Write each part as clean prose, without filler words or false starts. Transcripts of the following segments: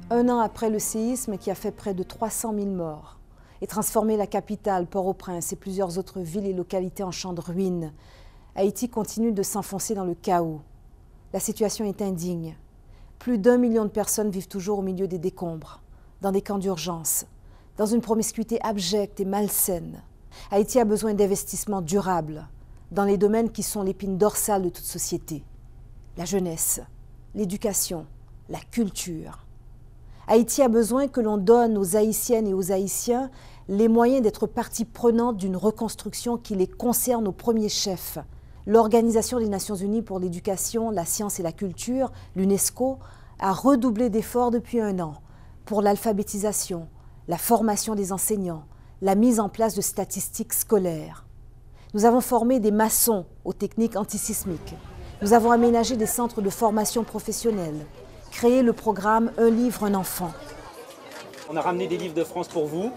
Un an après le séisme qui a fait près de 300 000 morts et transformé la capitale, Port-au-Prince et plusieurs autres villes et localités en champs de ruines, Haïti continue de s'enfoncer dans le chaos. La situation est indigne. Plus d'1 million de personnes vivent toujours au milieu des décombres, dans des camps d'urgence, dans une promiscuité abjecte et malsaine. Haïti a besoin d'investissements durables dans les domaines qui sont l'épine dorsale de toute société. La jeunesse, l'éducation, la culture. Haïti a besoin que l'on donne aux Haïtiennes et aux Haïtiens les moyens d'être partie prenante d'une reconstruction qui les concerne au premier chef. L'Organisation des Nations Unies pour l'éducation, la science et la culture, l'UNESCO, a redoublé d'efforts depuis 1 an pour l'alphabétisation, la formation des enseignants, la mise en place de statistiques scolaires. Nous avons formé des maçons aux techniques antisismiques. Nous avons aménagé des centres de formation professionnelle, créé le programme Un livre, un enfant. On a ramené des livres de France pour vous,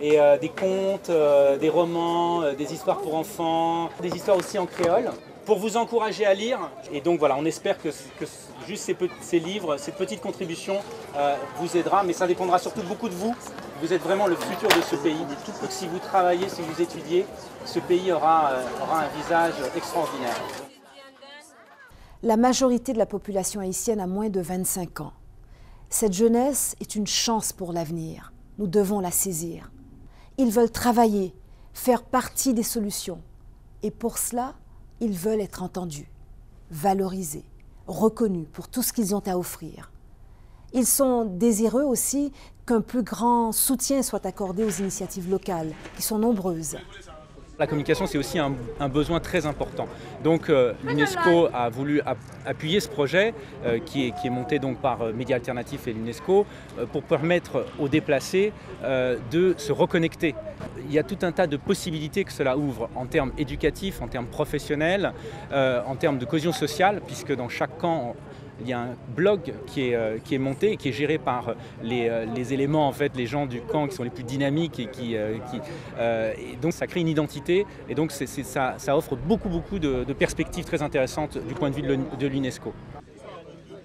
et des contes, des romans, des histoires pour enfants, des histoires aussi en créole, pour vous encourager à lire. Et donc voilà, on espère que juste ces livres, cette petite contribution vous aidera, mais ça dépendra surtout beaucoup de vous. Vous êtes vraiment le futur de ce pays. Donc si vous travaillez, si vous étudiez, ce pays aura un visage extraordinaire. La majorité de la population haïtienne a moins de 25 ans. Cette jeunesse est une chance pour l'avenir. Nous devons la saisir. Ils veulent travailler, faire partie des solutions. Et pour cela, ils veulent être entendus, valorisés, reconnus pour tout ce qu'ils ont à offrir. Ils sont désireux aussi qu'un plus grand soutien soit accordé aux initiatives locales, qui sont nombreuses. La communication, c'est aussi un besoin très important. Donc l'UNESCO a voulu appuyer ce projet qui est monté donc par Médias Alternatifs et l'UNESCO pour permettre aux déplacés de se reconnecter. Il y a tout un tas de possibilités que cela ouvre en termes éducatifs, en termes professionnels, en termes de cohésion sociale, puisque dans chaque camp, il y a un blog qui est monté et qui est géré par les éléments, en fait, les gens du camp qui sont les plus dynamiques et donc ça crée une identité et donc ça offre beaucoup de perspectives très intéressantes du point de vue de l'UNESCO.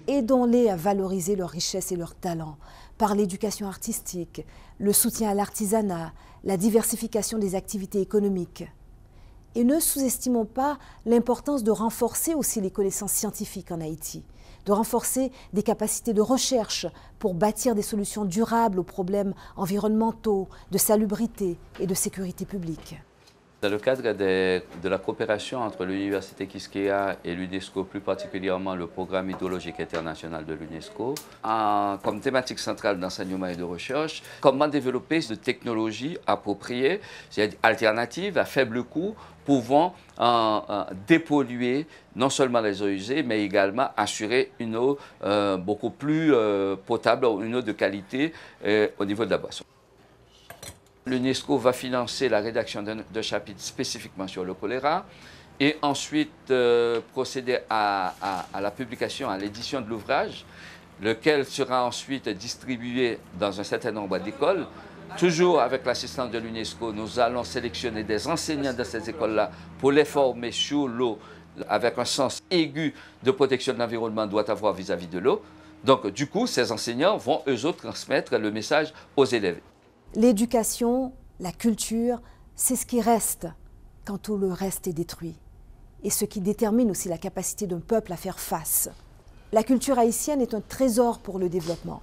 Aidons-les à valoriser leurs richesses et leurs talents par l'éducation artistique, le soutien à l'artisanat, la diversification des activités économiques. Et ne sous-estimons pas l'importance de renforcer aussi les connaissances scientifiques en Haïti, de renforcer des capacités de recherche pour bâtir des solutions durables aux problèmes environnementaux, de salubrité et de sécurité publique. Dans le cadre de la coopération entre l'Université Quisqueya et l'UNESCO, plus particulièrement le programme hydrologique international de l'UNESCO, comme thématique centrale d'enseignement et de recherche, comment développer de technologies appropriées, c'est-à-dire alternatives à faible coût, pouvant dépolluer non seulement les eaux usées, mais également assurer une eau beaucoup plus potable, une eau de qualité au niveau de la boisson. L'UNESCO va financer la rédaction d'un chapitre spécifiquement sur le choléra et ensuite procéder à la publication, à l'édition de l'ouvrage, lequel sera ensuite distribué dans un certain nombre d'écoles. Toujours avec l'assistance de l'UNESCO, nous allons sélectionner des enseignants de ces écoles-là pour les former sur l'eau avec un sens aigu de protection de l'environnement doit avoir vis-à-vis de l'eau. Donc du coup, ces enseignants vont eux autres transmettre le message aux élèves. L'éducation, la culture, c'est ce qui reste quand tout le reste est détruit. Et ce qui détermine aussi la capacité d'un peuple à faire face. La culture haïtienne est un trésor pour le développement.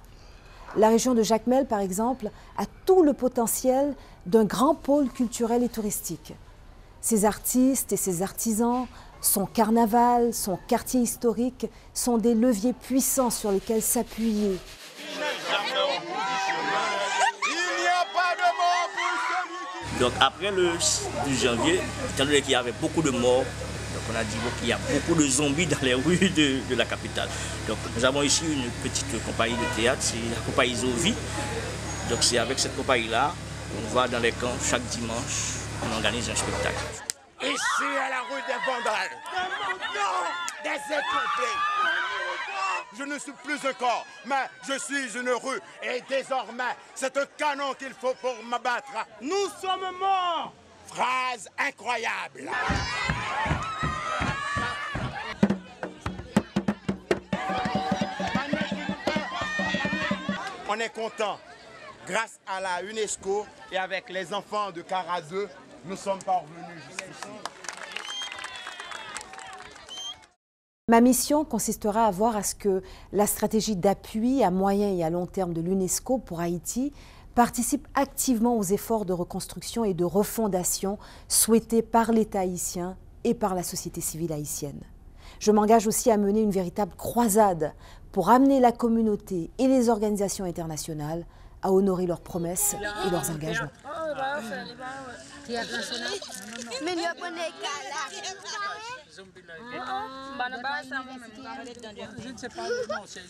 La région de Jacmel, par exemple, a tout le potentiel d'un grand pôle culturel et touristique. Ses artistes et ses artisans, son carnaval, son quartier historique sont des leviers puissants sur lesquels s'appuyer. Donc après le 12 janvier, étant donné qu'il y avait beaucoup de morts, donc on a dit qu'il y a beaucoup de zombies dans les rues de la capitale. Donc nous avons ici une petite compagnie de théâtre, c'est la compagnie Zovi. Donc c'est avec cette compagnie-là qu'on va dans les camps chaque dimanche, on organise un spectacle. Ici à la rue des Vandales, des écoutés. Je ne suis plus un corps, mais je suis une rue. Et désormais, c'est un canon qu'il faut pour m'abattre. Nous sommes morts. Phrase incroyable. On On est content. Grâce à la UNESCO et avec les enfants de Kara 2, nous sommes parvenus jusqu'ici. Ma mission consistera à voir à ce que la stratégie d'appui à moyen et à long terme de l'UNESCO pour Haïti participe activement aux efforts de reconstruction et de refondation souhaités par l'État haïtien et par la société civile haïtienne. Je m'engage aussi à mener une véritable croisade pour amener la communauté et les organisations internationales à honorer leurs promesses et leurs engagements. Je ne sais pas, non, c'est...